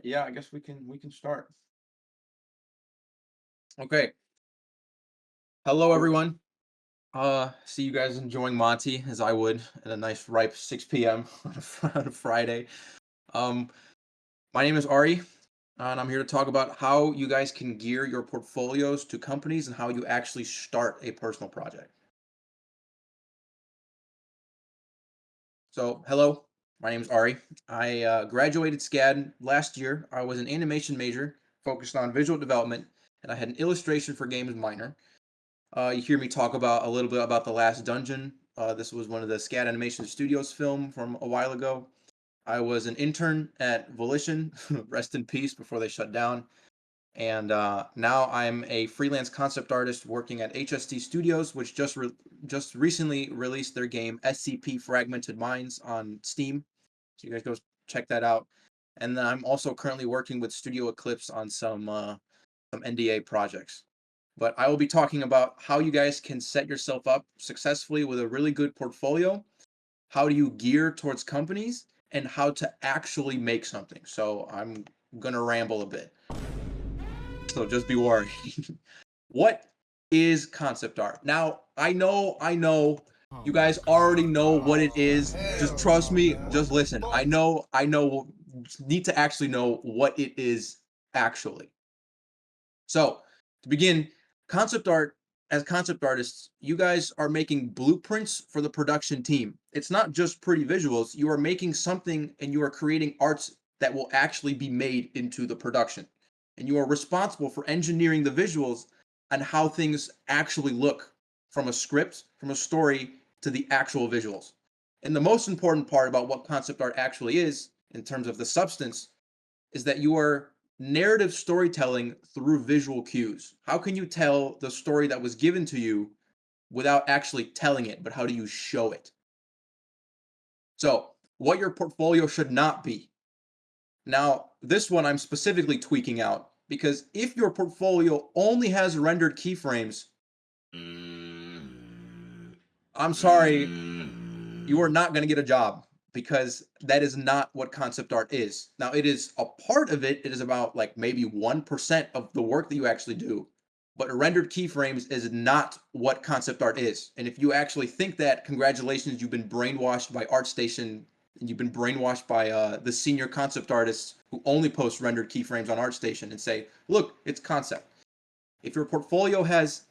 Yeah, I guess we can start. Okay. Hello everyone. See you guys enjoying Monty as I would at a nice ripe 6 p.m. on a Friday. Um, my name is Ari, and I'm here to talk about how you guys can gear your portfolios to companies and how you actually start a personal project. So, hello, my name is Ari. I graduated SCAD last year. I was an animation major focused on visual development, and I had an illustration for games minor. You hear me talk about a little bit about The Last Dungeon. This was one of the SCAD Animation Studios film from a while ago. I was an intern at Volition, rest in peace before they shut down. And now I'm a freelance concept artist working at HST Studios, which just recently released their game SCP Fragmented Minds on Steam. So you guys go check that out. And then I'm also currently working with Studio Eclypse on some NDA projects. But I will be talking about how you guys can set yourself up successfully with a really good portfolio, how do you gear towards companies, and how to actually make something. So I'm gonna ramble a bit. So just be worried. What is concept art? Now, I know you guys already know what it is. Just trust me, just listen. I know need to actually know what it is actually. So, to begin, concept art, as concept artists, you guys are making blueprints for the production team. It's not just pretty visuals, you are making something and you are creating arts that will actually be made into the production. And you are responsible for engineering the visuals and how things actually look from a script, from a story to the actual visuals. And the most important part about what concept art actually is, in terms of the substance, is that you are narrative storytelling through visual cues. How can you tell the story that was given to you without actually telling it, but how do you show it? So, what your portfolio should not be. Now, this one I'm specifically tweaking out because if your portfolio only has rendered keyframes, I'm sorry, you are not going to get a job because that is not what concept art is. Now, it is a part of it. It is about like maybe 1% of the work that you actually do. But rendered keyframes is not what concept art is. And if you actually think that, congratulations, you've been brainwashed by ArtStation and you've been brainwashed by the senior concept artists who only post rendered keyframes on ArtStation and say, look, it's concept. If your portfolio has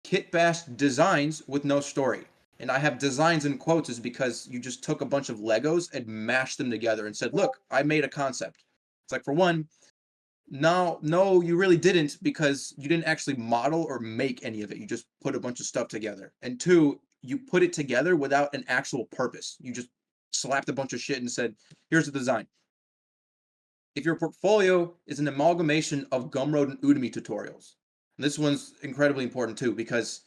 kit bashed designs with no story, and I have designs in quotes is because you just took a bunch of Legos and mashed them together and said, look, I made a concept. It's like, for one, no, you really didn't because you didn't actually model or make any of it. You just put a bunch of stuff together. And two, you put it together without an actual purpose. You just slapped a bunch of shit and said, here's the design. If your portfolio is an amalgamation of Gumroad and Udemy tutorials, and this one's incredibly important too, because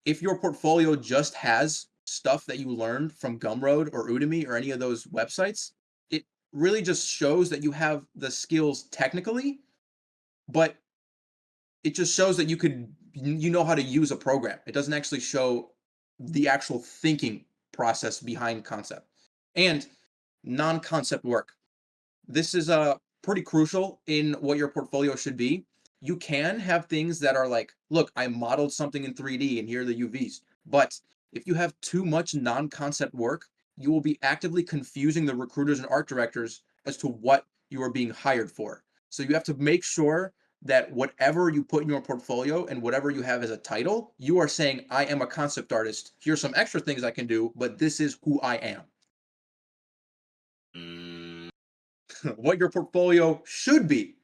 if your portfolio just has stuff that you learned from Gumroad or Udemy or any of those websites, it really just shows that you have the skills technically, but it just shows that you know how to use a program. It doesn't actually show the actual thinking process behind concept and non-concept work. This is pretty crucial in what your portfolio should be. You can have things that are like, look, I modeled something in 3D and here are the UVs. But if you have too much non-concept work, you will be actively confusing the recruiters and art directors as to what you are being hired for. So you have to make sure that whatever you put in your portfolio and whatever you have as a title, you are saying, I am a concept artist. Here's some extra things I can do, but this is who I am. What your portfolio should be,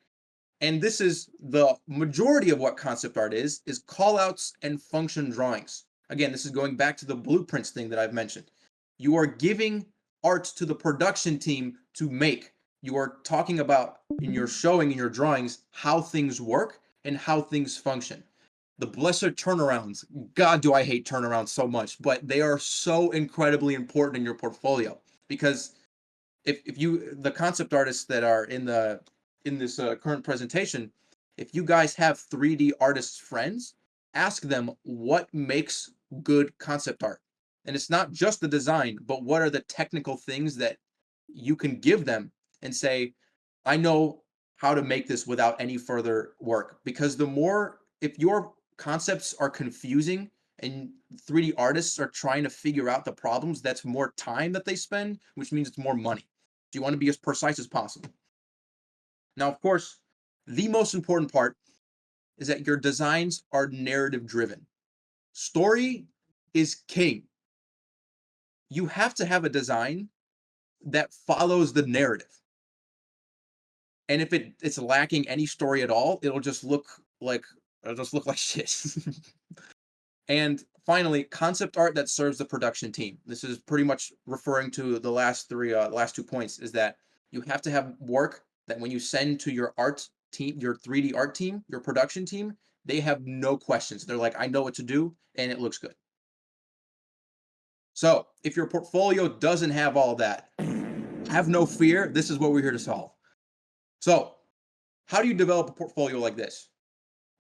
and this is the majority of what concept art is callouts and function drawings. Again, this is going back to the blueprints thing that I've mentioned. You are giving art to the production team to make. You are talking about, and you're showing in your drawings how things work and how things function. The blessed turnarounds. God, do I hate turnarounds so much, but they are so incredibly important in your portfolio because if you the concept artists that are in this current presentation, if you guys have 3D artists friends, ask them what makes good concept art. And it's not just the design, but what are the technical things that you can give them and say, I know how to make this without any further work, because if your concepts are confusing and 3D artists are trying to figure out the problems, that's more time that they spend, which means it's more money. So you want to be as precise as possible. Now, of course, the most important part is that your designs are narrative driven. Story is king. You have to have a design that follows the narrative. And if it's lacking any story at all, like it'll just look like shit. And finally, concept art that serves the production team. This is pretty much referring to the last 2 points, is that you have to have work that when you send to your art team, your 3D art team, your production team, they have no questions. They're like, I know what to do, and it looks good. So if your portfolio doesn't have all that, have no fear. This is what we're here to solve. So how do you develop a portfolio like this?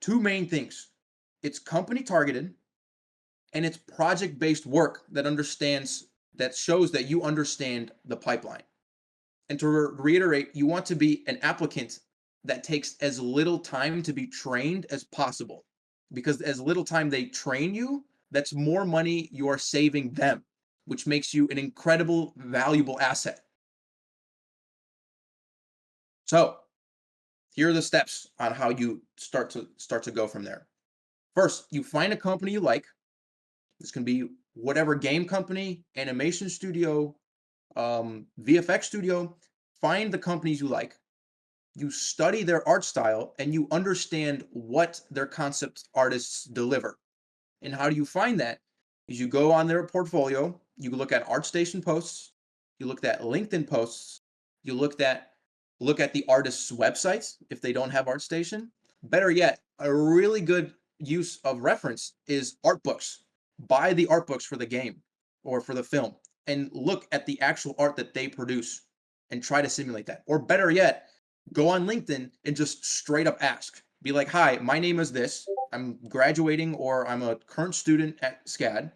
Two main things. It's company targeted, and it's project-based work that shows that you understand the pipeline. And to reiterate, you want to be an applicant that takes as little time to be trained as possible, because as little time they train you, that's more money you are saving them, which makes you an incredible, valuable asset. So here are the steps on how you start to go from there. First, you find a company you like. This can be whatever game company, animation studio, VFX studio. Find the companies you like. You study their art style and you understand what their concept artists deliver. And how do you find that? Is you go on their portfolio, you look at ArtStation posts, you look at LinkedIn posts, you look at the artist's websites if they don't have ArtStation. Better yet, a really good use of reference is art books. Buy the art books for the game or for the film and look at the actual art that they produce and try to simulate that. Or better yet, go on LinkedIn and just straight up ask. Be like, hi, my name is this. I'm graduating or I'm a current student at SCAD.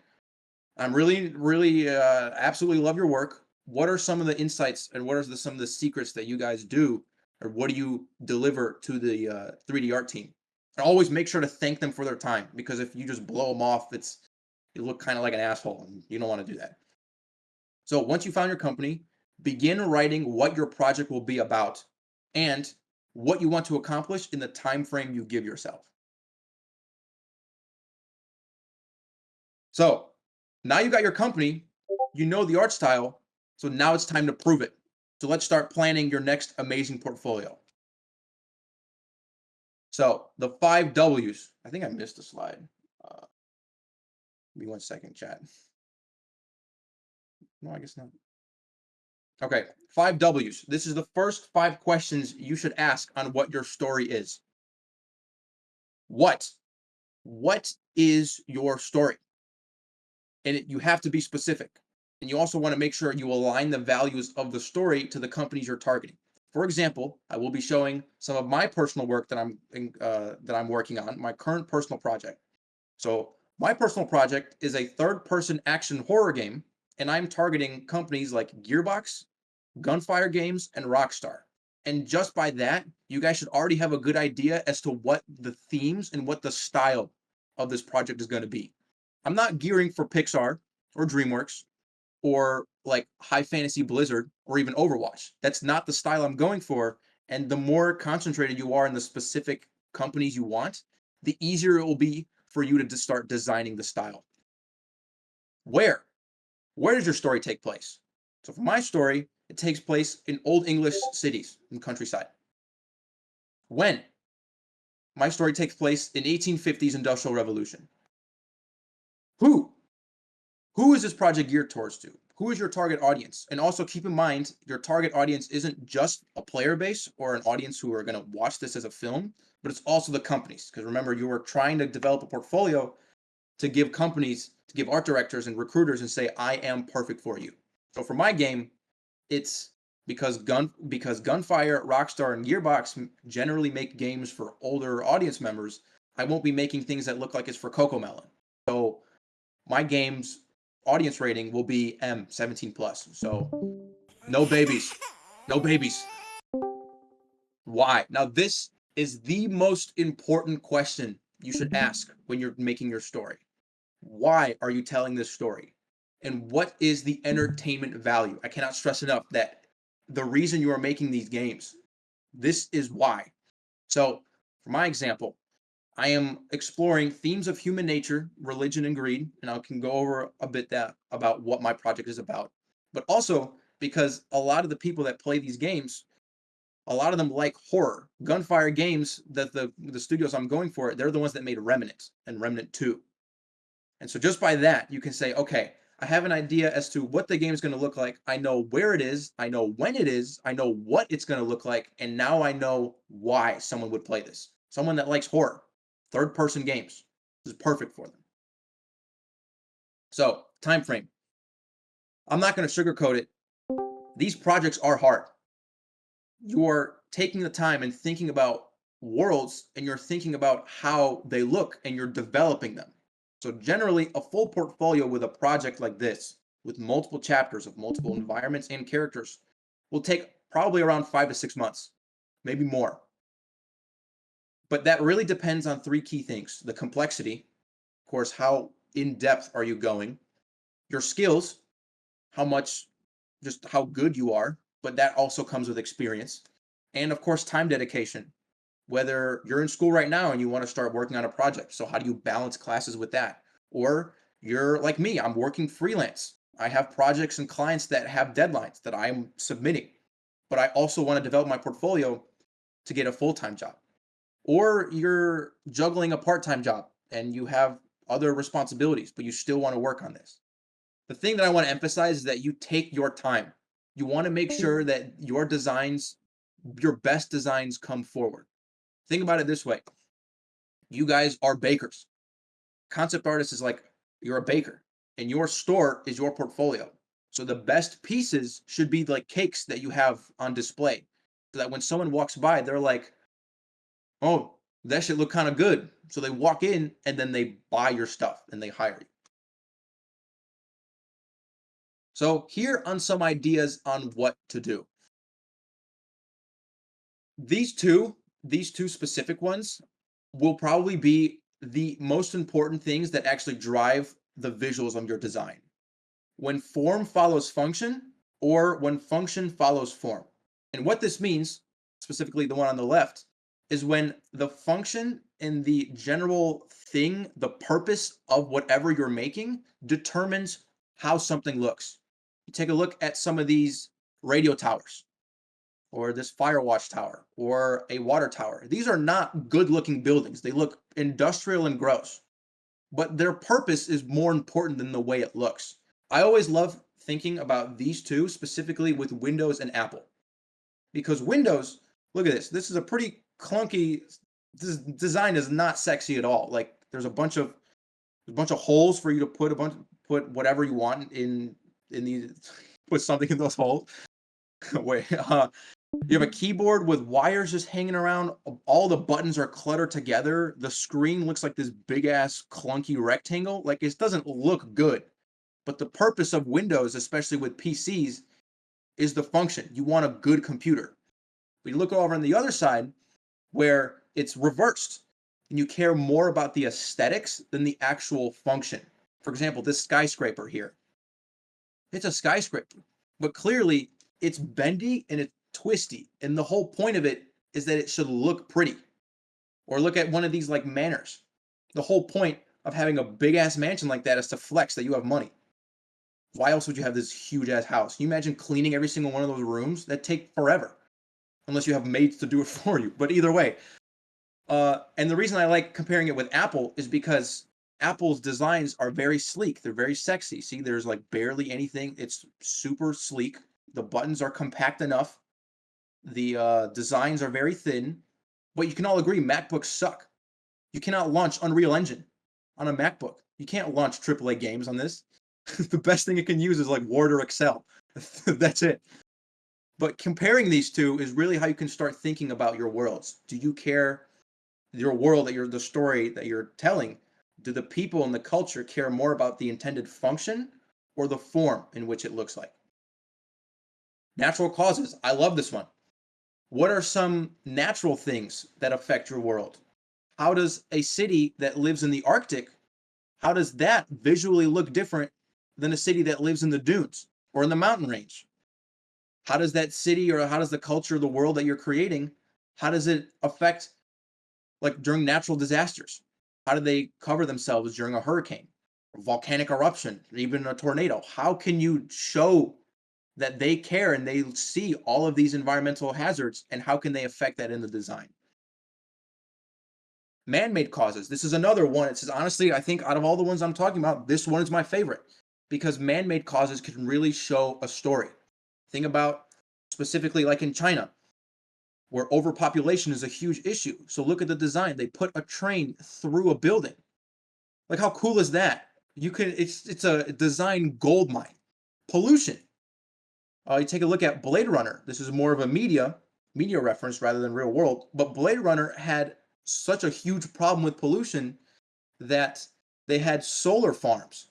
I'm really absolutely love your work. What are some of the insights and what are some of the secrets that you guys do, or what do you deliver to the 3D art team? And always make sure to thank them for their time, because if you just blow them off, you look kind of like an asshole, and you don't want to do that. So once you found your company, begin writing what your project will be about and what you want to accomplish in the time frame you give yourself. So now you got your company, you know the art style, so now it's time to prove it. So let's start planning your next amazing portfolio. So the 5 W's. I think I missed a slide. Give me 1 second, chat. No, I guess not. Okay, 5 W's. This is the first 5 questions you should ask on what your story is. What? What is your story? And you have to be specific. And you also want to make sure you align the values of the story to the companies you're targeting. For example, I will be showing some of my personal work that I'm working on, my current personal project. So my personal project is a third-person action horror game, and I'm targeting companies like Gearbox, Gunfire Games, and Rockstar. And just by that, you guys should already have a good idea as to what the themes and what the style of this project is going to be. I'm not gearing for Pixar or DreamWorks or like High Fantasy Blizzard or even Overwatch. That's not the style I'm going for. And the more concentrated you are in the specific companies you want, the easier it will be for you to start designing the style. Where? Where does your story take place? So for my story, it takes place in Old English cities and countryside. When? My story takes place in 1850s Industrial Revolution. Who? Who is this project geared towards to? Who is your target audience? And also keep in mind, your target audience isn't just a player base or an audience who are going to watch this as a film, but it's also the companies. Because remember, you are trying to develop a portfolio to give companies, to give art directors and recruiters and say, I am perfect for you. So for my game, it's because Gunfire, Rockstar, and Gearbox generally make games for older audience members. I won't be making things that look like it's for Cocomelon. So my game's audience rating will be M, 17 plus. So no babies. No babies. Why? Now, this is the most important question you should ask when you're making your story. Why are you telling this story? And what is the entertainment value? I cannot stress enough that the reason you are making these games, this is why. So, for my example, I am exploring themes of human nature, religion, and greed, and I can go over a bit that about what my project is about. But also because a lot of the people that play these games, a lot of them like horror. Gunfire Games, that the studios I'm going for, they're the ones that made Remnant and Remnant 2. And so just by that, you can say, okay, I have an idea as to what the game is going to look like. I know where it is. I know when it is. I know what it's going to look like. And now I know why someone would play this. Someone that likes horror, third person games. This is perfect for them. So, time frame. I'm not going to sugarcoat it. These projects are hard. You are taking the time and thinking about worlds, and you're thinking about how they look, and you're developing them. So generally, a full portfolio with a project like this, with multiple chapters of multiple environments and characters, will take probably around 5 to 6 months, maybe more. But that really depends on three key things: the complexity, of course, how in depth are you going, your skills, how much, just how good you are, but that also comes with experience, and of course, time dedication. Whether you're in school right now and you want to start working on a project, so how do you balance classes with that? Or you're like me, I'm working freelance. I have projects and clients that have deadlines that I'm submitting, but I also want to develop my portfolio to get a full-time job. Or you're juggling a part-time job and you have other responsibilities, but you still want to work on this. The thing that I want to emphasize is that you take your time. You want to make sure that your designs, your best designs, come forward. Think about it this way: you guys are bakers. Concept artist is like you're a baker, and your store is your portfolio. So the best pieces should be like cakes that you have on display, so that when someone walks by, they're like, "Oh, that should look kind of good." So they walk in and then they buy your stuff and they hire you. So here are some ideas on what to do. These two, these two specific ones will probably be the most important things that actually drive the visuals of your design. When form follows function, or when function follows form. And what this means, specifically the one on the left, is when the function and the general thing, the purpose of whatever you're making, determines how something looks. You take a look at some of these radio towers, or this fire watch tower, or a water tower. These are not good looking buildings. They look industrial and gross, but their purpose is more important than the way it looks. I always love thinking about these two, specifically with Windows and Apple, because Windows, look at this. This is a pretty clunky, this design is not sexy at all. Like there's a bunch of holes for you to put whatever you want in these, put something in those holes. Wait, you have a keyboard with wires just hanging around. All the buttons are cluttered together. The screen looks like this big ass clunky rectangle. Like it doesn't look good. But the purpose of Windows, especially with PCs, is the function. You want a good computer. But you look over on the other side where it's reversed and you care more about the aesthetics than the actual function. For example, this skyscraper here. It's a skyscraper, but clearly it's bendy and it's twisty. And the whole point of it is that it should look pretty. Or look at one of these like manors. The whole point of having a big ass mansion like that is to flex that you have money. Why else would you have this huge ass house? Can you imagine cleaning every single one of those rooms? That'd take forever. Unless you have maids to do it for you. But either way. And the reason I like comparing it with Apple is because Apple's designs are very sleek. They're very sexy. See, there's like barely anything. It's super sleek. The buttons are compact enough. The designs are very thin. But you can all agree MacBooks suck. You cannot launch Unreal Engine on a MacBook. You can't launch AAA games on this. The best thing it can use is like Word or Excel. That's it. But comparing these two is really how you can start thinking about your worlds. Do you care your world, that you're the story that you're telling? Do the people and the culture care more about the intended function or the form in which it looks like? Natural causes. I love this one. What are some natural things that affect your world? How does a city that lives in the Arctic, how does that visually look different than a city that lives in the dunes or in the mountain range? How does that city or how does the culture of the world that you're creating, how does it affect like during natural disasters? How do they cover themselves during a hurricane, a volcanic eruption, or even a tornado? How can you show that they care and they see all of these environmental hazards, and how can they affect that in the design? Man-made causes. This is another one. It says, honestly, I think out of all the ones I'm talking about, this one is my favorite because man-made causes can really show a story. Think about specifically like in China, where overpopulation is a huge issue. So look at the design. They put a train through a building. Like how cool is that? You can it's a design gold mine. Pollution. You take a look at Blade Runner. This is more of a media reference rather than real world. But Blade Runner had such a huge problem with pollution that they had solar farms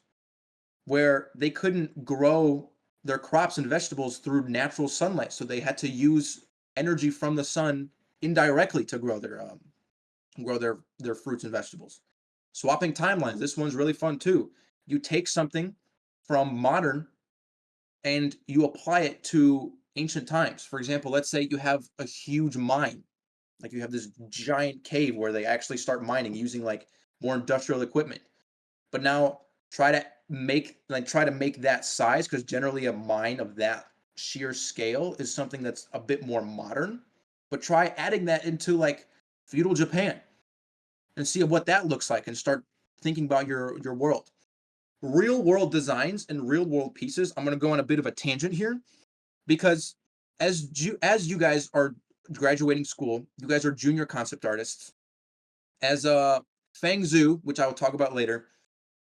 where they couldn't grow their crops and vegetables through natural sunlight. So they had to use energy from the sun indirectly to grow their fruits and vegetables. Swapping timelines. This one's really fun too. You take something from modern and you apply it to ancient times. For example, let's say you have a huge mine, like you have this giant cave where they actually start mining using like more industrial equipment. But now try to make that size because generally a mine of that sheer scale is something that's a bit more modern. But try adding that into like feudal Japan and see what that looks like and start thinking about your world. Real world designs and real world pieces. I'm going to go on a bit of a tangent here because as you guys are graduating school, you guys are junior concept artists. As Feng Zhu, which I will talk about later,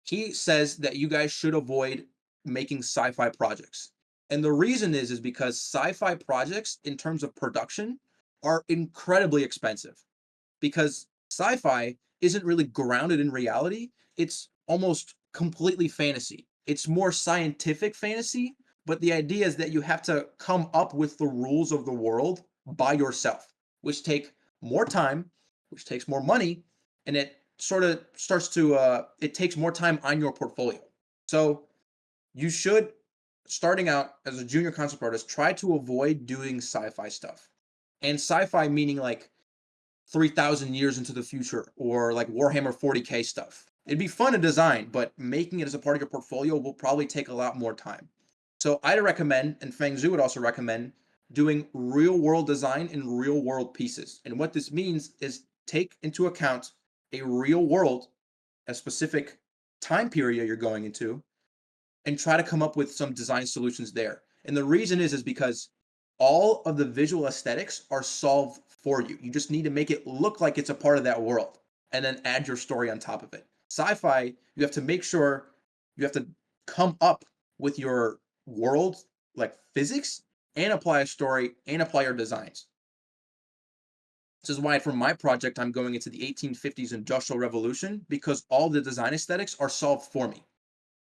he says that you guys should avoid making sci-fi projects. And the reason is because sci-fi projects in terms of production are incredibly expensive because sci-fi isn't really grounded in reality. It's almost completely fantasy. It's more scientific fantasy, but the idea is that you have to come up with the rules of the world by yourself, which take more time, which takes more money, and it sort of starts to it takes more time on your portfolio. So you should, starting out as a junior concept artist, try to avoid doing sci-fi stuff. And sci-fi meaning like 3,000 years into the future or like Warhammer 40K stuff. It'd be fun to design, but making it as a part of your portfolio will probably take a lot more time. So I'd recommend, and Feng Zhu would also recommend, doing real world design in real world pieces. And what this means is take into account a real world, a specific time period you're going into, and try to come up with some design solutions there. And the reason is because all of the visual aesthetics are solved for you. You just need to make it look like it's a part of that world and then add your story on top of it. Sci-fi, you have to make sure you have to come up with your world, like physics, and apply a story and apply your designs. This is why for my project, I'm going into the 1850s Industrial Revolution because all the design aesthetics are solved for me.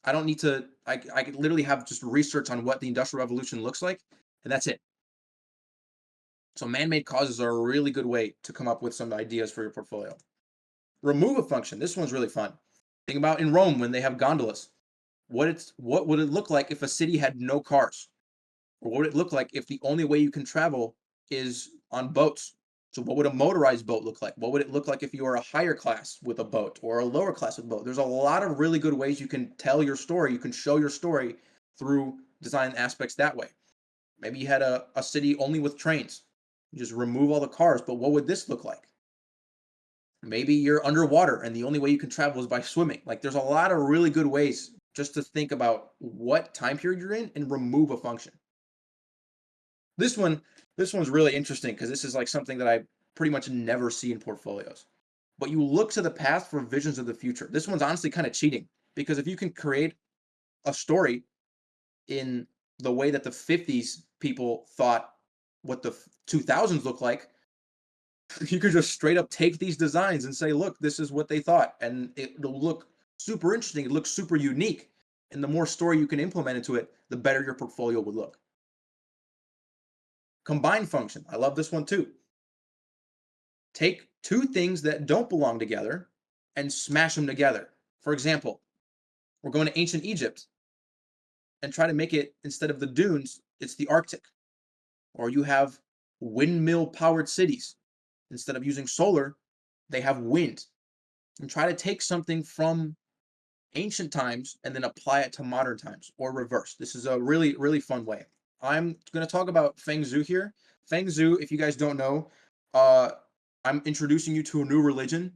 I don't need to, I could literally have just research on what the Industrial Revolution looks like, and that's it. So man-made causes are a really good way to come up with some ideas for your portfolio. Remove a function. This one's really fun. Think about in Rome when they have gondolas. What would it look like if a city had no cars? Or what would it look like if the only way you can travel is on boats? So what would a motorized boat look like? What would it look like if you were a higher class with a boat or a lower class with a boat? There's a lot of really good ways you can tell your story. You can show your story through design aspects that way. Maybe you had a city only with trains. You just remove all the cars, but what would this look like? Maybe you're underwater and the only way you can travel is by swimming. Like there's a lot of really good ways just to think about what time period you're in and remove a function. This one, this one's really interesting because this is like something that I pretty much never see in portfolios. But you look to the past for visions of the future. This one's honestly kind of cheating because if you can create a story in the way that the 50s people thought what the 2000s look like, you could just straight up take these designs and say, look, this is what they thought. And it'll look super interesting. It looks super unique. And the more story you can implement into it, the better your portfolio would look. Combine function. I love this one too. Take two things that don't belong together and smash them together. For example, we're going to ancient Egypt and try to make it, instead of the dunes, it's the Arctic. Or you have windmill powered cities. Instead of using solar, they have wind. And try to take something from ancient times and then apply it to modern times, or reverse. This is a really, really fun way. I'm going to talk about Feng Zhu here. Feng Zhu, if you guys don't know, uh, I'm introducing you to a new religion.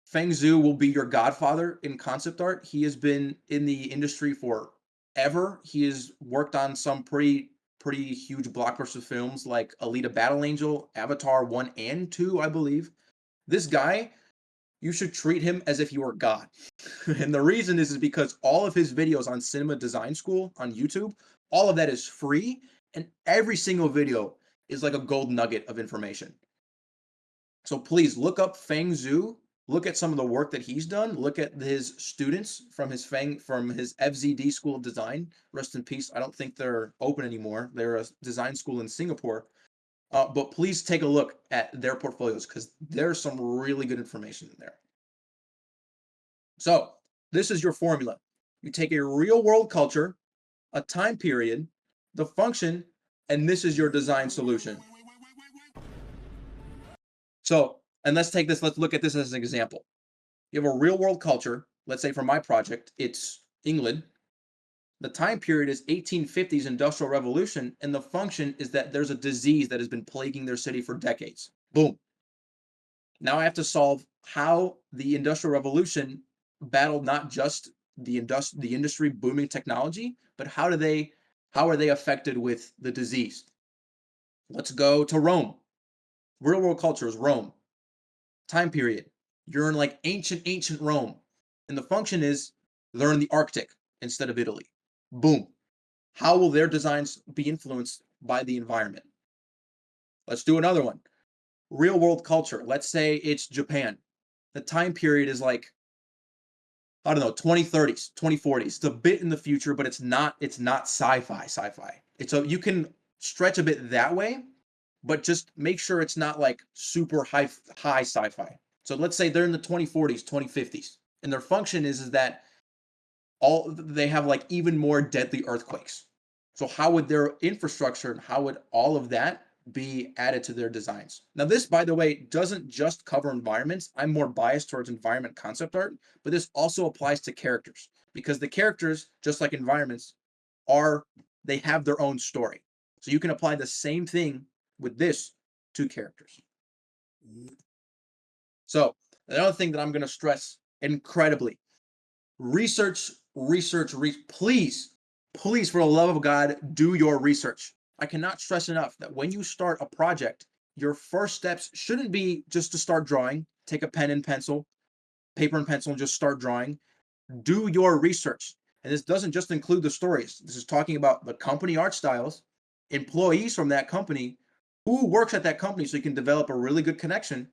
Feng Zhu will be your godfather in concept art. He has been in the industry forever. He has worked on some pretty huge blockbuster films like Alita Battle Angel, Avatar 1 and 2, I believe. This guy, you should treat him as if you were God. And the reason is because all of his videos on Cinema Design School on YouTube, all of that is free, and every single video is like a gold nugget of information. So please look up Feng Zhu, look at some of the work that he's done, look at his students from his FZD School of Design. Rest in peace. I don't think they're open anymore. They're a design school in Singapore. But please take a look at their portfolios because there's some really good information in there. So this is your formula. You take a real world culture, a time period, the function, and this is your design solution. So, and let's look at this as an example. You have a real world culture. Let's say for my project, it's England. The time period is 1850s Industrial Revolution, and the function is that there's a disease that has been plaguing their city for decades. Boom. Now I have to solve how the Industrial Revolution battled not just the industry booming technology, but how are they affected with the disease? Let's go to Rome. Real world culture is Rome. Time period. You're in like ancient Rome. And the function is they're in the Arctic instead of Italy. Boom. How will their designs be influenced by the environment? Let's do another one. Real world culture. Let's say it's Japan. The time period is like, I don't know, 2030s, 2040s. It's a bit in the future, but it's not sci-fi. You can stretch a bit that way, but just make sure it's not like super high sci-fi. So let's say they're in the 2040s, 2050s, and their function is that they have like even more deadly earthquakes. So how would their infrastructure and how would all of that be added to their designs? Now this, by the way, doesn't just cover environments. I'm more biased towards environment concept art, but this also applies to characters because the characters, just like environments, they have their own story. So you can apply the same thing with this to characters. So another thing that I'm going to stress incredibly, research. Please, for the love of God, do your research. I cannot stress enough that when you start a project, your first steps shouldn't be just to start drawing. Take a pen and pencil, paper and pencil, and just start drawing. Do your research. And this doesn't just include the stories. This is talking about the company art styles, employees from that company, who works at that company, so you can develop a really good connection.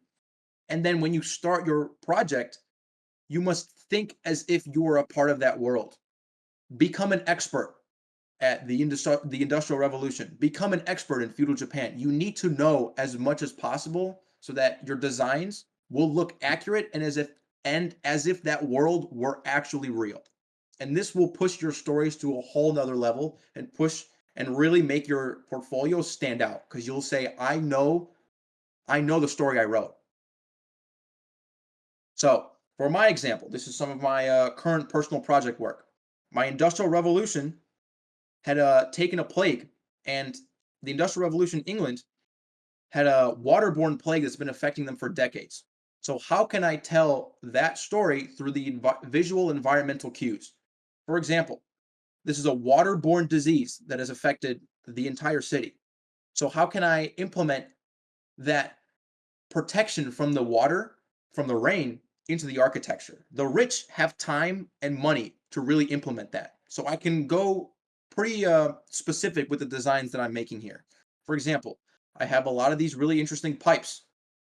And then when you start your project, you must think as if you are a part of that world. Become an expert at the Industrial Revolution. Become an expert in feudal Japan. You need to know as much as possible so that your designs will look accurate and as if that world were actually real. And this will push your stories to a whole nother level and really make your portfolio stand out because you'll say, I know the story I wrote. So for my example, this is some of my current personal project work. My Industrial Revolution had taken a plague, and the Industrial Revolution in England had a waterborne plague that's been affecting them for decades. So how can I tell that story through the visual environmental cues? For example, this is a waterborne disease that has affected the entire city. So how can I implement that protection from the water, from the rain, into the architecture? The rich have time and money to really implement that. So I can go pretty specific with the designs that I'm making here. For example, I have a lot of these really interesting pipes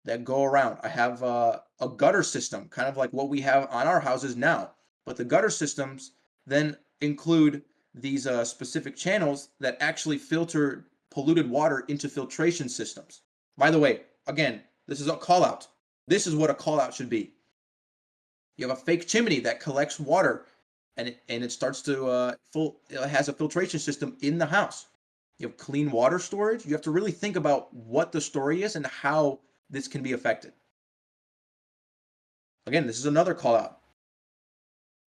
that go around. I have a gutter system, kind of like what we have on our houses now. But the gutter systems then include these specific channels that actually filter polluted water into filtration systems. By the way, again, this is a call out. This is what a call out should be. You have a fake chimney that collects water and it starts to it has a filtration system in the house. You have clean water storage. You have to really think about what the story is and how this can be affected. Again, this is another call out.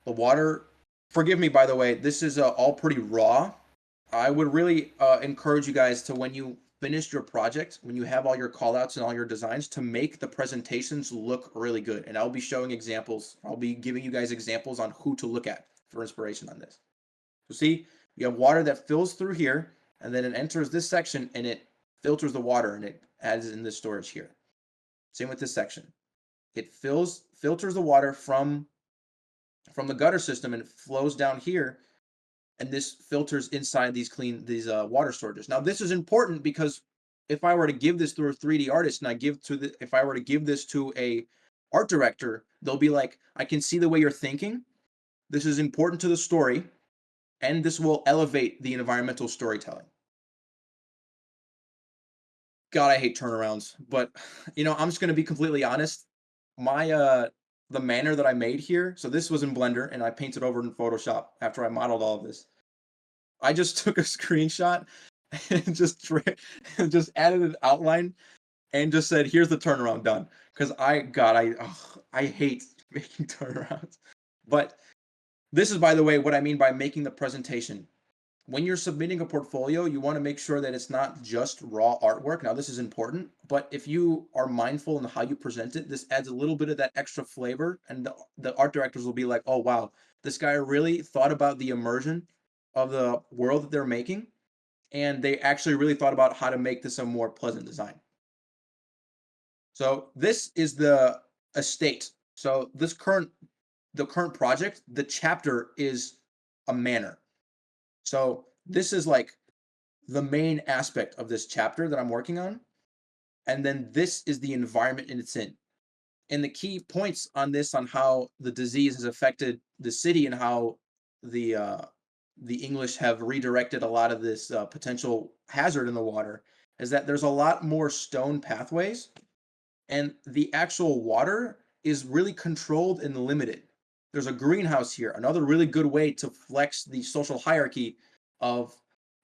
The water, forgive me, by the way, this is all pretty raw. I would really encourage you guys to, when you finish your project, when you have all your call outs and all your designs, to make the presentations look really good. And I'll be showing examples. I'll be giving you guys examples on who to look at for inspiration on this. So see, you have water that fills through here, and then it enters this section and it filters the water and it adds in this storage here. Same with this section. It filters the water from the gutter system and it flows down here, and this filters inside these water storages. Now this is important because if I were to give this through a 3D artist and if I were to give this to a art director, they'll be like, I can see the way you're thinking. This is important to the story, and this will elevate the environmental storytelling. God, I hate turnarounds, but I'm just going to be completely honest. The manner that I made here, so this was in Blender and I painted over in Photoshop after I modeled all of this. I just took a screenshot and just added an outline and just said, here's the turnaround done. Because I hate making turnarounds. But this is, by the way, what I mean by making the presentation. When you're submitting a portfolio, you want to make sure that it's not just raw artwork. Now, this is important, but if you are mindful in how you present it, this adds a little bit of that extra flavor, and the art directors will be like, oh, wow, this guy really thought about the immersion of the world that they're making, and they actually really thought about how to make this a more pleasant design. So this is the estate. So the current project, the chapter is a manor. So this is like the main aspect of this chapter that I'm working on. And then this is the environment it's in. And the key points on this, on how the disease has affected the city and how the English have redirected a lot of this potential hazard in the water, is that there's a lot more stone pathways, and the actual water is really controlled and limited. There's a greenhouse here. Another really good way to flex the social hierarchy of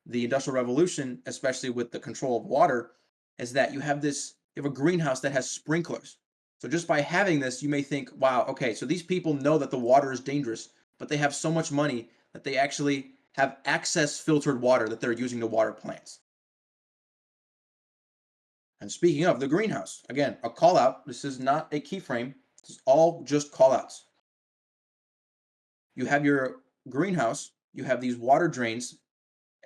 the Industrial Revolution, especially with the control of water, is that you have a greenhouse that has sprinklers. So just by having this, you may think, wow, okay, so these people know that the water is dangerous, but they have so much money that they actually have access filtered water that they're using to water plants. And speaking of the greenhouse, again, a call out. This is not a keyframe. This is all just call outs. You have your greenhouse, you have these water drains,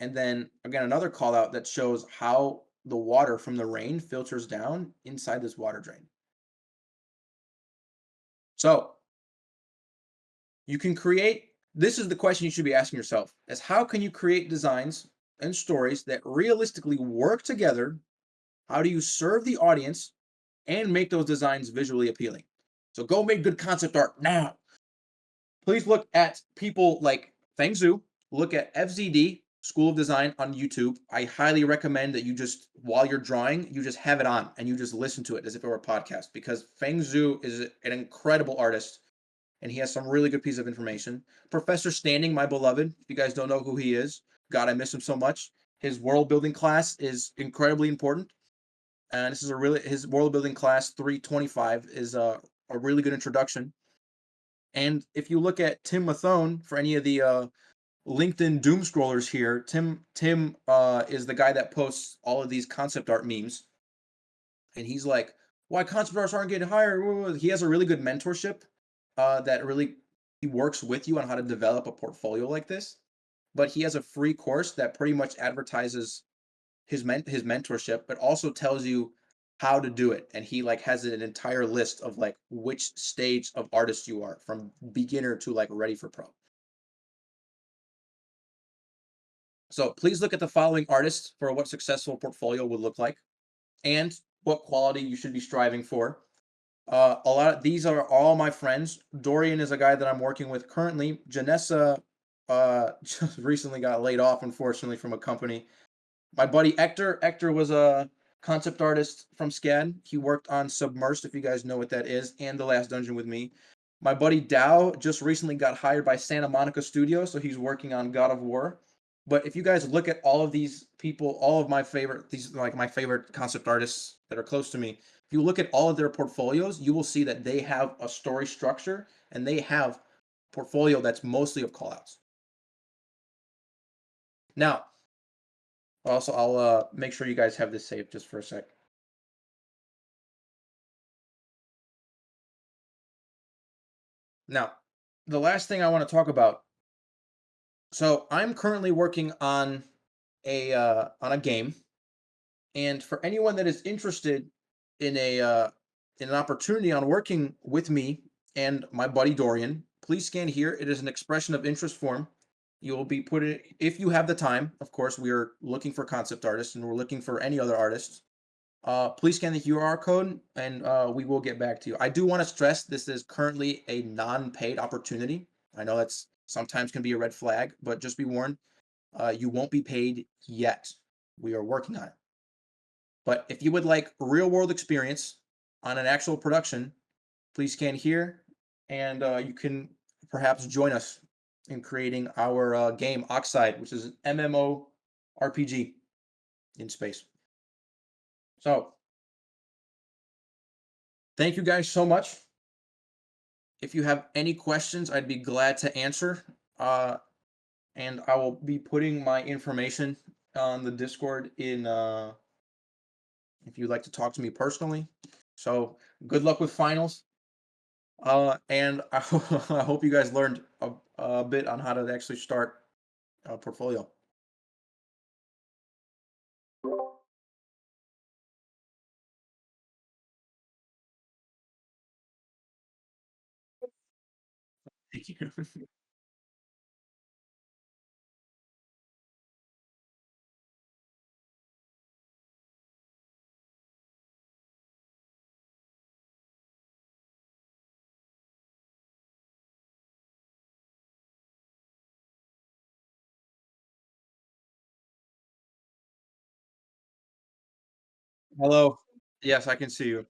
and then again, another call out that shows how the water from the rain filters down inside this water drain. So you can this is the question you should be asking yourself, is how can you create designs and stories that realistically work together? How do you serve the audience and make those designs visually appealing? So go make good concept art now. Please look at people like Feng Zhu. Look at FZD, School of Design on YouTube. I highly recommend that you just, while you're drawing, you just have it on and you just listen to it as if it were a podcast, because Feng Zhu is an incredible artist and he has some really good piece of information. Professor Standing, my beloved, if you guys don't know who he is, God, I miss him so much. His world building class is incredibly important. And this is his world building class 325 is a really good introduction. And if you look at Tim Mathone, for any of the LinkedIn doom scrollers here, Tim is the guy that posts all of these concept art memes. And he's like, why concept artists aren't getting hired? He has a really good mentorship that really, he works with you on how to develop a portfolio like this. But he has a free course that pretty much advertises his mentorship, but also tells you how to do it. And he has an entire list of which stage of artist you are, from beginner to ready for pro. So please look at the following artists for what successful portfolio would look like and what quality you should be striving for. A lot of these are all my friends. Dorian is a guy that I'm working with currently. Janessa just recently got laid off, unfortunately, from a company. My buddy Ector was a concept artist from SCAD. He worked on Submersed, if you guys know what that is, and The Last Dungeon with me. My buddy Dow just recently got hired by Santa Monica Studio, so he's working on God of War. But if you guys look at all of these people, all of my favorite, these like my favorite concept artists that are close to me, if you look at all of their portfolios, you will see that they have a story structure and they have portfolio that's mostly of callouts. Now, also, I'll make sure you guys have this saved just for a sec. Now, the last thing I want to talk about. So I'm currently working on a game, and for anyone that is interested in an opportunity on working with me and my buddy Dorian, please scan here. It is an expression of interest form. You will be put in if you have the time. Of course, we are looking for concept artists, and we're looking for any other artists. Please scan the QR code and we will get back to you. I do want to stress this is currently a non-paid opportunity. I know that's sometimes can be a red flag, but just be warned, you won't be paid yet. We are working on it. But if you would like real world experience on an actual production, please scan here and you can perhaps join us in creating our game Oxide, which is an MMO RPG in space. So thank you guys so much. If you have any questions, I'd be glad to answer. Uh, and I will be putting my information on the Discord in if you'd like to talk to me personally. So good luck with finals. And I hope you guys learned a bit on how to actually start a portfolio. Thank you. Hello. Yes, I can see you.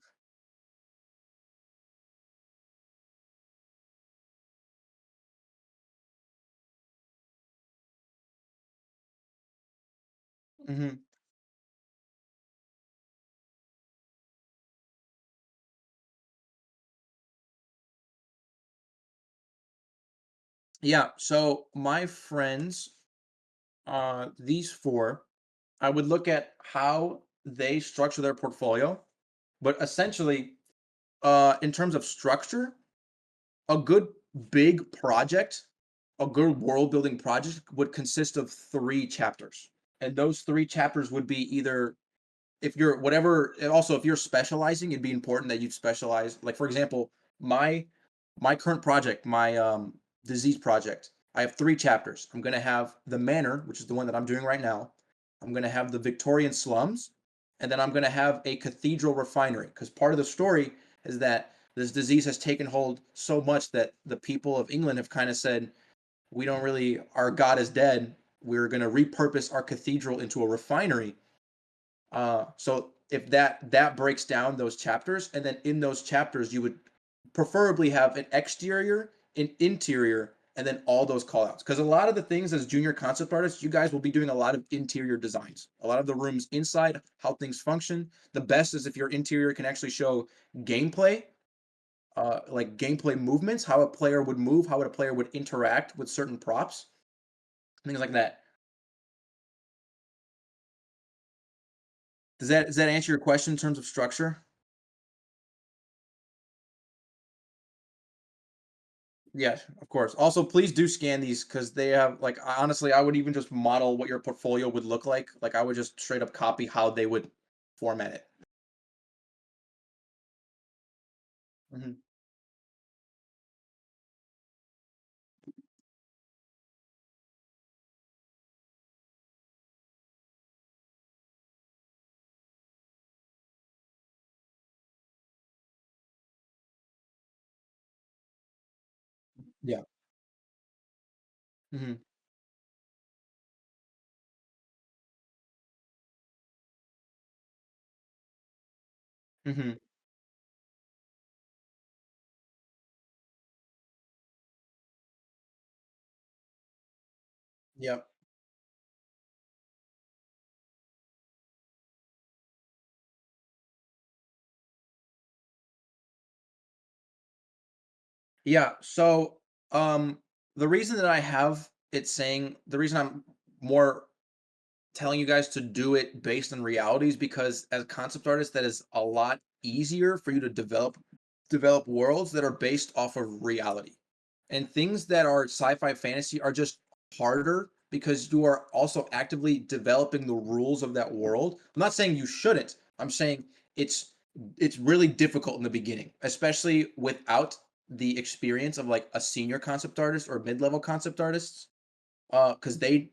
Hmm. Yeah. So my friends, these four, I would look at how they structure their portfolio, but essentially, in terms of structure, a good big project, a good world building project would consist of 3 chapters. And those 3 chapters would be either if you're whatever and also if you're specializing, it'd be important that you specialize. Like for example, my current project, my disease project, I have 3 chapters. I'm gonna have the manor, which is the one that I'm doing right now. I'm gonna have the Victorian slums, and then I'm gonna have a cathedral refinery. Because part of the story is that this disease has taken hold so much that the people of England have kind of said, we don't really, our God is dead. We're gonna repurpose our cathedral into a refinery. So if that breaks down those chapters, and then in those chapters you would preferably have an exterior, an interior, and then all those callouts. Because a lot of the things as junior concept artists, you guys will be doing a lot of interior designs, a lot of the rooms inside, how things function. The best is if your interior can actually show gameplay, like gameplay movements, how a player would move, how a player would interact with certain props, things like that. Does that answer your question in terms of structure? Yes, of course. Also, please do scan these because they have like honestly, I would even just model what your portfolio would look like. Like I would just straight up copy how they would format it. Mhm. Yeah. Mhm. Mhm. Yep. Yeah, so, um, the reason that I have it saying the reason I'm more telling you guys to do it based on realities because as a concept artist, that is a lot easier for you to develop worlds that are based off of reality. And things that are sci-fi fantasy are just harder because you are also actively developing the rules of that world. I'm not saying you shouldn't. I'm saying it's it's really difficult in the beginning, especially without the experience of like a senior concept artist or mid-level concept artists because they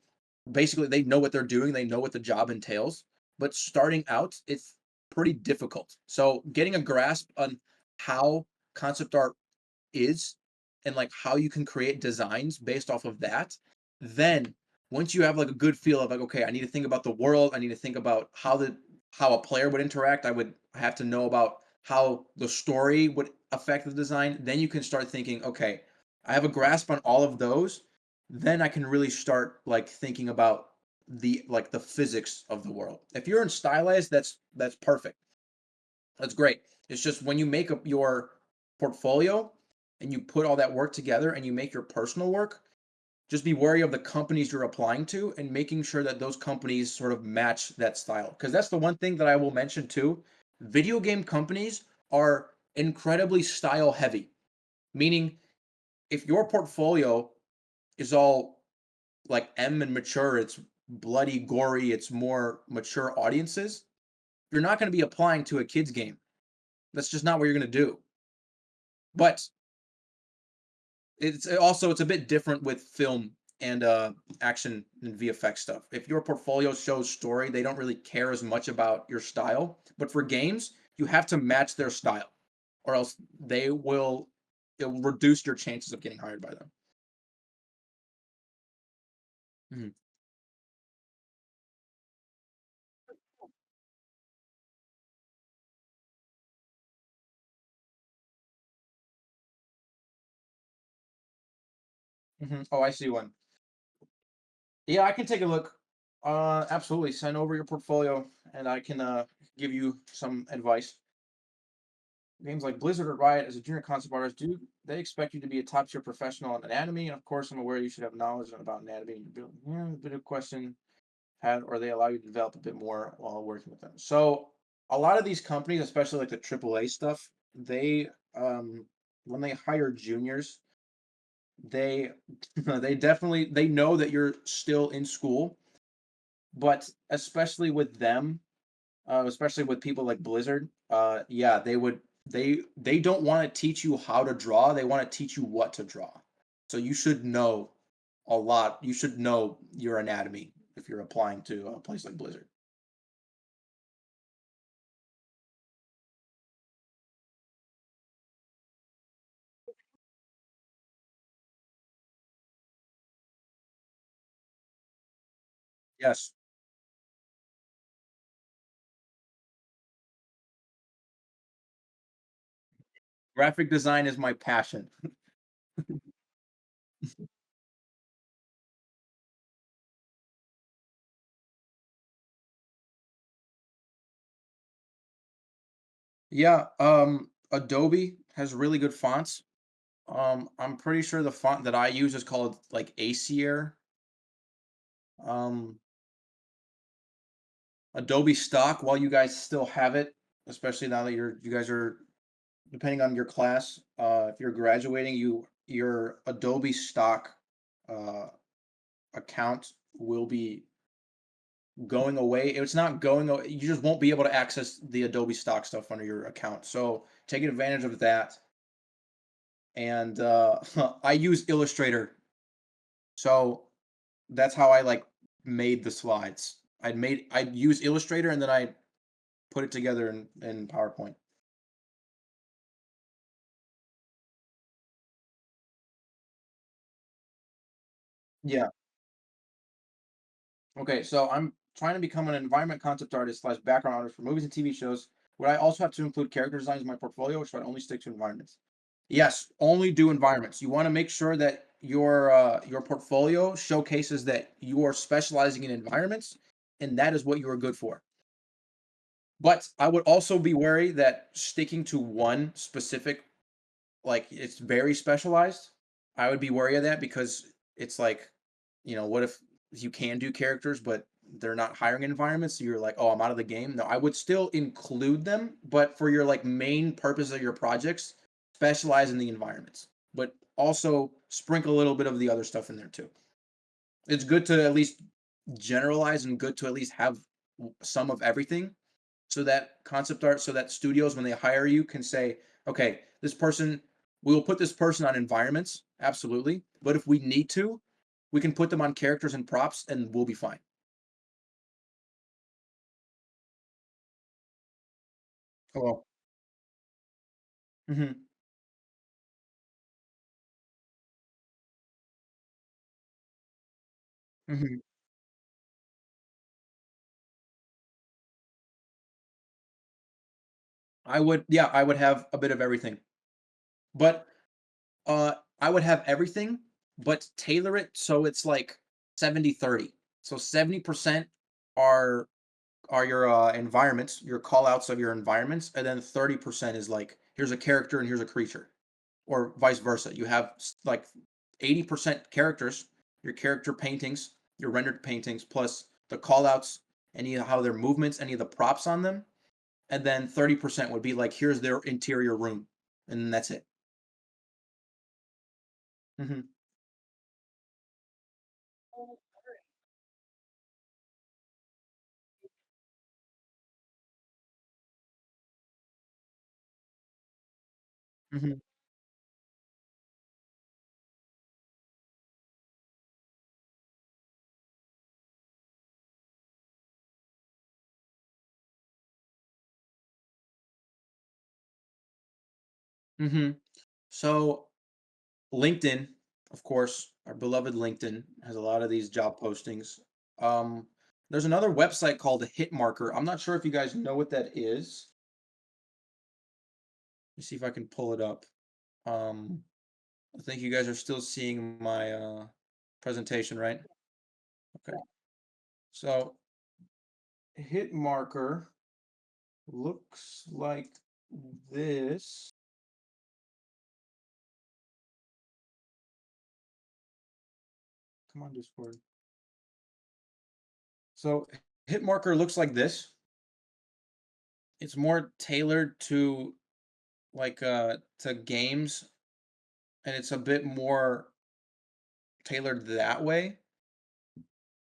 basically they know what they're doing, they know what the job entails. But starting out, it's pretty difficult. So getting a grasp on how concept art is and like how you can create designs based off of that, then once you have like a good feel of like, okay, I need to think about the world, I need to think about how a player would interact, I would have to know about how the story would affect the design, then you can start thinking, okay, I have a grasp on all of those, then I can really start like thinking about the physics of the world. If you're in stylized, that's perfect. That's great. It's just when you make up your portfolio and you put all that work together and you make your personal work, just be wary of the companies you're applying to and making sure that those companies sort of match that style. Because that's the one thing that I will mention too. Video game companies are incredibly style heavy, meaning if your portfolio is all like M and mature, it's bloody, gory, it's more mature audiences, you're not going to be applying to a kids game. That's just not what you're going to do. But it's a bit different with film and action and VFX stuff. If your portfolio shows story, they don't really care as much about your style. But for games, you have to match their style, or else it will reduce your chances of getting hired by them. Mhm. Mhm. Oh, I see one. Yeah, I can take a look. Absolutely. Send over your portfolio, and I can give you some advice. Games like Blizzard or Riot, as a junior concept artist, do they expect you to be a top tier professional in anatomy? And of course, I'm aware you should have knowledge about anatomy and your building. Yeah, a bit of question had, or they allow you to develop a bit more while working with them. So, a lot of these companies, especially like the AAA stuff, they when they hire juniors, they they know that you're still in school, but especially with them, especially with people like Blizzard, yeah, they don't want to teach you how to draw. They want to teach you what to draw. So you should know a lot. You should know your anatomy if you're applying to a place like Blizzard. Yes, graphic design is my passion. Yeah, Adobe has really good fonts. I'm pretty sure the font that I use is called like Acier. Um, Adobe stock while you guys still have it, especially now that you guys are depending on your class, if you're graduating, your Adobe stock uh, account will be going away. It's not going away. You just won't be able to access the Adobe stock stuff under your account. So taking advantage of that. And I use Illustrator, so that's how I like made the slides. I'd use Illustrator and then I put it together in PowerPoint. Yeah. Okay, so I'm trying to become an environment concept artist slash background artist for movies and TV shows. Would I also have to include character designs in my portfolio, or should I only stick to environments? Yes, only do environments. You want to make sure that your portfolio showcases that you are specializing in environments, and that is what you are good for. But I would also be wary that sticking to one specific, like it's very specialized. I would be wary of that because it's like, what if you can do characters, but they're not hiring environments? So you're like, oh, I'm out of the game. No, I would still include them, but for your like main purpose of your projects, specialize in the environments, but also sprinkle a little bit of the other stuff in there too. It's good to at least generalize and good to at least have some of everything so that concept art, so that studios, when they hire you, can say, okay, this person, we will put this person on environments, absolutely. But if we need to, we can put them on characters and props and we'll be fine. Oh, well. Hmm. Hmm. Yeah, I would have a bit of everything. But I would have everything, but tailor it so it's like 70-30. So 70% are your environments, your call outs of your environments, and then 30% is like here's a character and here's a creature, or vice versa. You have like 80% characters, your character paintings, your rendered paintings, plus the call outs, any of how their movements, any of the props on them, and then 30% would be like here's their interior room, and that's it. Hmm. Hmm. Hmm. So LinkedIn, of course, our beloved LinkedIn has a lot of these job postings. Um, there's another website called Hitmarker. I'm not sure if you guys know what that is. Let me see if I can pull it up. Um, I think you guys are still seeing my presentation, right? Okay. So Hitmarker looks like this. Come on, Discord. So Hitmarker looks like this. It's more tailored to to games, and it's a bit more tailored that way.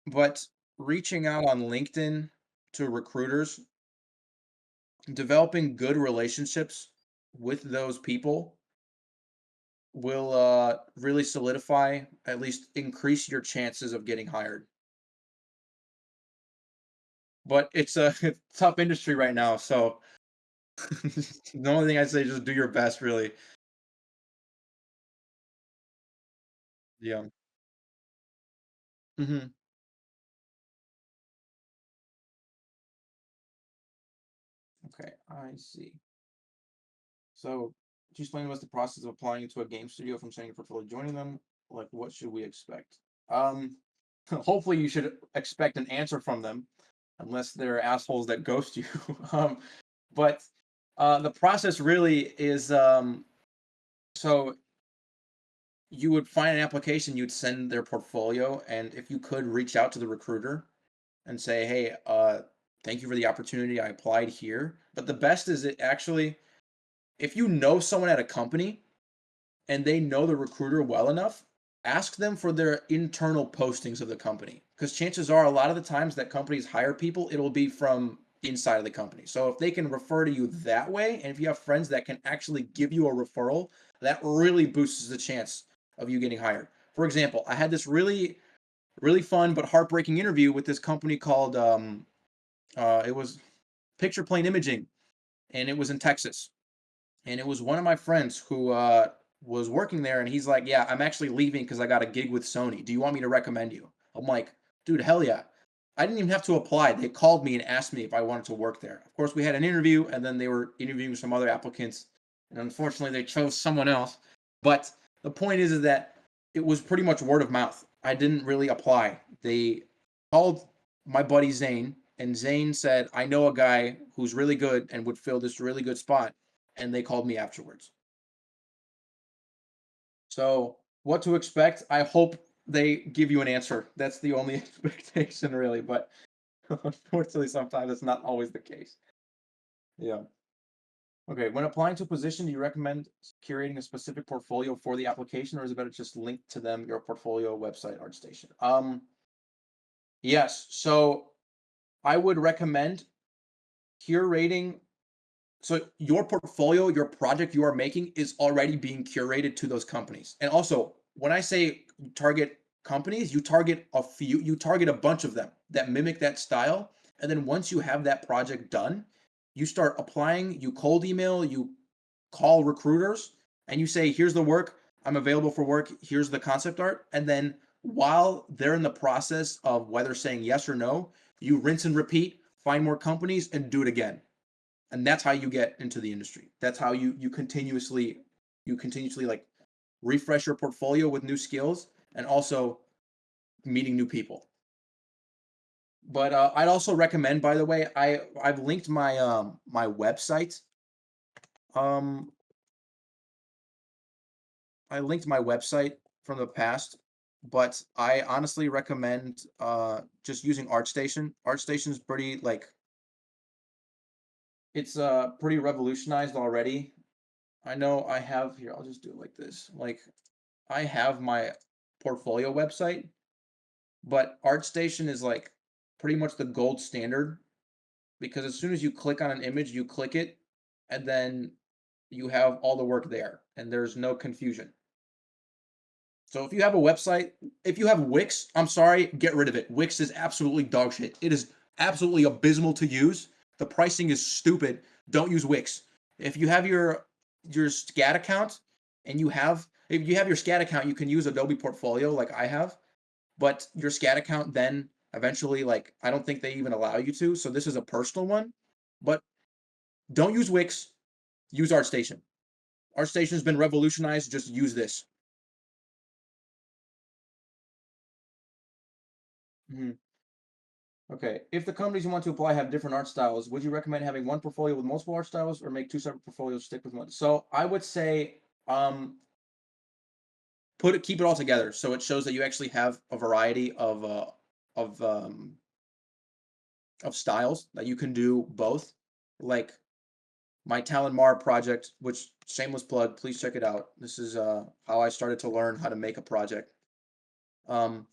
But reaching out on LinkedIn to recruiters, developing good relationships with those people will really solidify, at least increase your chances of getting hired. But it's a tough industry right now, so the only thing I'd say is just do your best, really. Yeah. Hmm. Okay, I see. So, could you explain to us the process of applying to a game studio from sending your portfolio to joining them? Like, what should we expect? Hopefully, you should expect an answer from them, unless they're assholes that ghost you. But the process really is so you would find an application, you'd send their portfolio, and if you could reach out to the recruiter and say, "Hey, thank you for the opportunity. I applied here." But the best is it actually, if you know someone at a company and they know the recruiter well enough, ask them for their internal postings of the company. Because chances are, a lot of the times that companies hire people, it'll be from inside of the company. So if they can refer to you that way, and if you have friends that can actually give you a referral, that really boosts the chance of you getting hired. For example, I had this really fun but heartbreaking interview with this company called it was Picture Plane Imaging, and it was in Texas, and it was one of my friends who was working there, and he's like, "Yeah, I'm actually leaving because I got a gig with Sony. Do you want me to recommend you?" I'm like, "Dude, hell yeah!" I didn't even have to apply. They called me and asked me if I wanted to work there. Of course, we had an interview, and then they were interviewing some other applicants, and unfortunately, they chose someone else. But the point is that it was pretty much word of mouth. I didn't really apply. They called my buddy Zane, and Zane said, "I know a guy who's really good and would fill this really good spot," and they called me afterwards. So, what to expect? I hope they give you an answer. That's the only expectation, really. But unfortunately, sometimes it's not always the case. Yeah. Okay. When applying to a position, do you recommend curating a specific portfolio for the application, or is it better just link to them your portfolio website, ArtStation? Yes. So I would recommend curating. So your portfolio, your project you are making is already being curated to those companies. And also, when I say target companies, you target a bunch of them that mimic that style. And then once you have that project done, you start applying, you cold email, you call recruiters, and you say, here's the work, I'm available for work, here's the concept art. And then while they're in the process of whether saying yes or no, you rinse and repeat, find more companies and do it again, and that's how you get into the industry. That's how you continuously like refresh your portfolio with new skills and also meeting new people. But I'd also recommend, by the way, I've linked my website. um I linked my website from the past, but I honestly recommend just using ArtStation. ArtStation's pretty like it's pretty revolutionized already. I know I have here, I'll just do it like this. Like I have my portfolio website, but ArtStation is like pretty much the gold standard because as soon as you click on an image, you click it, and then you have all the work there, and there's no confusion. So if you have a website, if you have Wix, I'm sorry, get rid of it. Wix is absolutely dog shit. It is absolutely abysmal to use. The pricing is stupid. Don't use Wix. If you have your SCAD account and if you have your SCAD account, you can use Adobe Portfolio like I have, but your SCAD account then eventually like I don't think they even allow you to. So this is a personal one. But don't use Wix, use ArtStation. ArtStation has been revolutionized. Just use this. Mhm. Okay. If the companies you want to apply have different art styles, would you recommend having one portfolio with multiple art styles or make two separate portfolios, stick with one? So I would say keep it all together. So it shows that you actually have a variety of um of styles that you can do both. Like my Talon Mar project, which shameless plug, please check it out. This is how I started to learn how to make a project. Um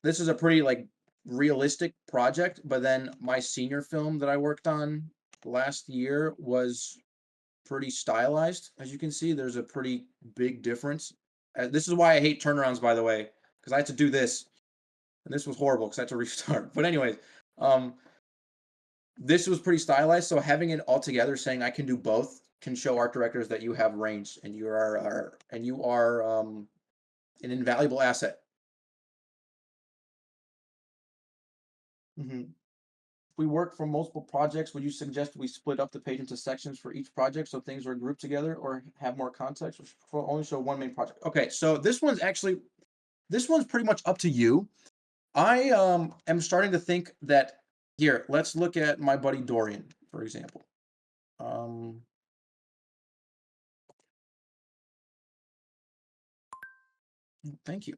this is a pretty like realistic project, but then my senior film that I worked on last year was pretty stylized. As you can see, there's a pretty big difference. This is why I hate turnarounds, by the way, because I had to do this, and this was horrible because I had to restart. But anyways, um, this was pretty stylized. So having it all together, saying I can do both, can show art directors that you have range and you are an invaluable asset. Mhm. We work for multiple projects, would you suggest we split up the page into sections for each project so things are grouped together or have more context, or only show one main project? Okay, so this one's pretty much up to you. I am starting to think that here, let's look at my buddy Dorian, for example. Um, thank you.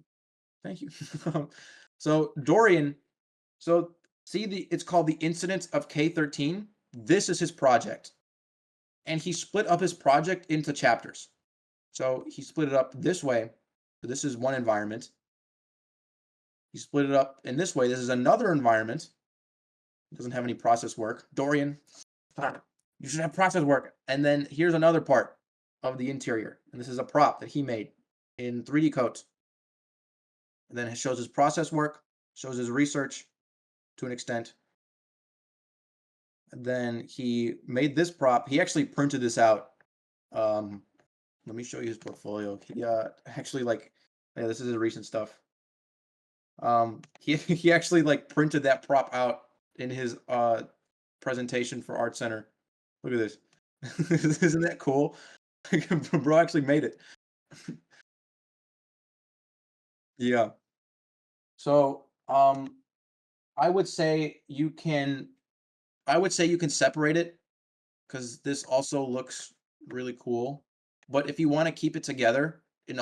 Thank you. So Dorian, so see it's called the Incidents of K13. This is his project. And he split up his project into chapters. So he split it up this way. So this is one environment. He split it up in this way. This is another environment. It doesn't have any process work. Dorian, you should have process work. And then here's another part of the interior. And this is a prop that he made in 3D codes. And then it shows his process work, shows his research to an extent. And then he made this prop. He actually printed this out. Um, Let me show you his portfolio. He actually like, yeah, this is his recent stuff. He actually like printed that prop out in his presentation for Art Center. Look at this. Isn't that cool? Bro actually made it. Yeah. So, I would say you can I would say you can separate it because this also looks really cool. But if you want to keep it together in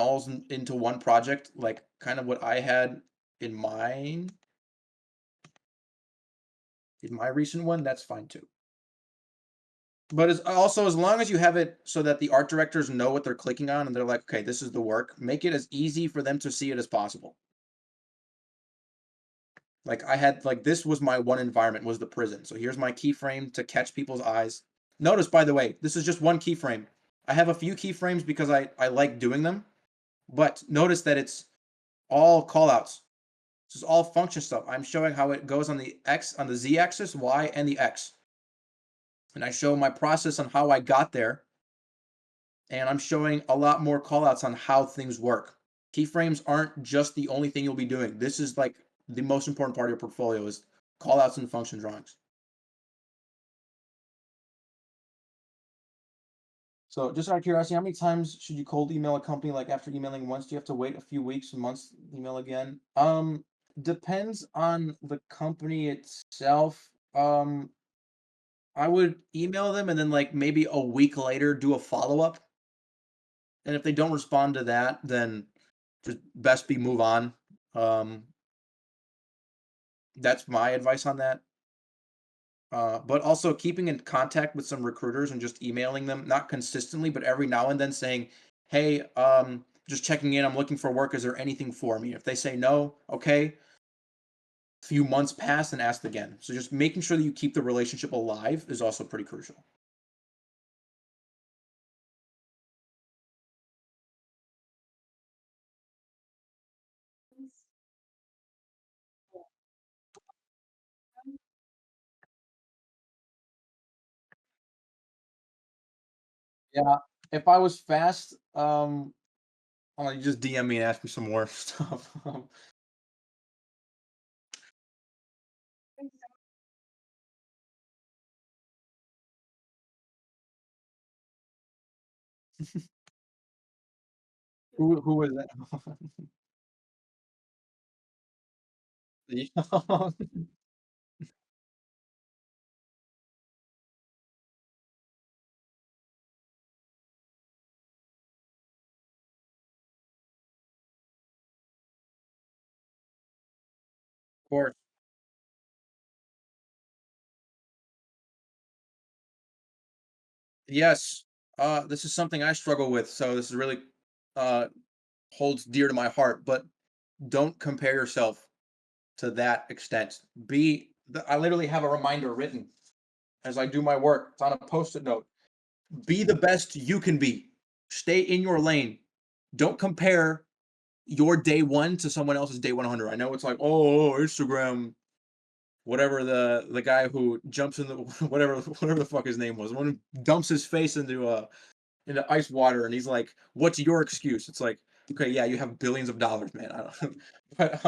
into one project, like kind of what I had in mine in my recent one, that's fine too. But as also as long as you have it so that the art directors know what they're clicking on and they're like, okay, this is the work, make it as easy for them to see it as possible. Like I had like this was my one environment was the prison. So here's my keyframe to catch people's eyes. Notice by the way, this is just one keyframe. I have a few keyframes because I like doing them, but notice that it's all callouts. This is all function stuff. I'm showing how it goes on the Z axis, Y, and the X. And I show my process on how I got there, and I'm showing a lot more callouts on how things work. Keyframes aren't just the only thing you'll be doing. This is like the most important part of your portfolio is callouts and function drawings. So just out of curiosity, how many times should you cold email a company? Like after emailing once, do you have to wait a few weeks, months, email again? Depends on the company itself. I would email them and then like maybe a week later do a follow up. And if they don't respond to that, then just best be move on. Um, that's my advice on that. But also keeping in contact with some recruiters and just emailing them, not consistently, but every now and then saying, "Hey, just checking in. I'm looking for work. Is there anything for me?" If they say no, okay. Few months pass and ask again. So just making sure that you keep the relationship alive is also pretty crucial. Yeah, if I was fast, you just DM me and ask me some more stuff. Who was that? Yeah, of course. Yes, this is something I struggle with, so this is really uh, holds dear to my heart. But don't compare yourself to that extent. I literally have a reminder written as I do my work. It's on a post-it note. Be the best you can be. Stay in your lane. Don't compare your day one to someone else's day 100. I know it's like, oh, Instagram, whatever the guy who jumps in the whatever the fuck his name was, one who dumps his face into ice water, and he's like, "What's your excuse?" It's like, okay, yeah, you have billions of dollars, man. I don't, but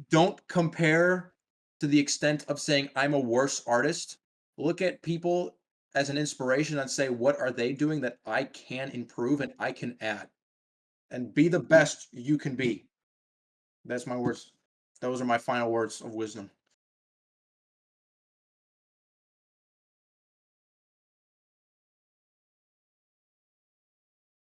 don't compare to the extent of saying I'm a worse artist. Look at people as an inspiration and say, what are they doing that I can improve and I can add, and be the best you can be. That's my words. Those are my final words of wisdom.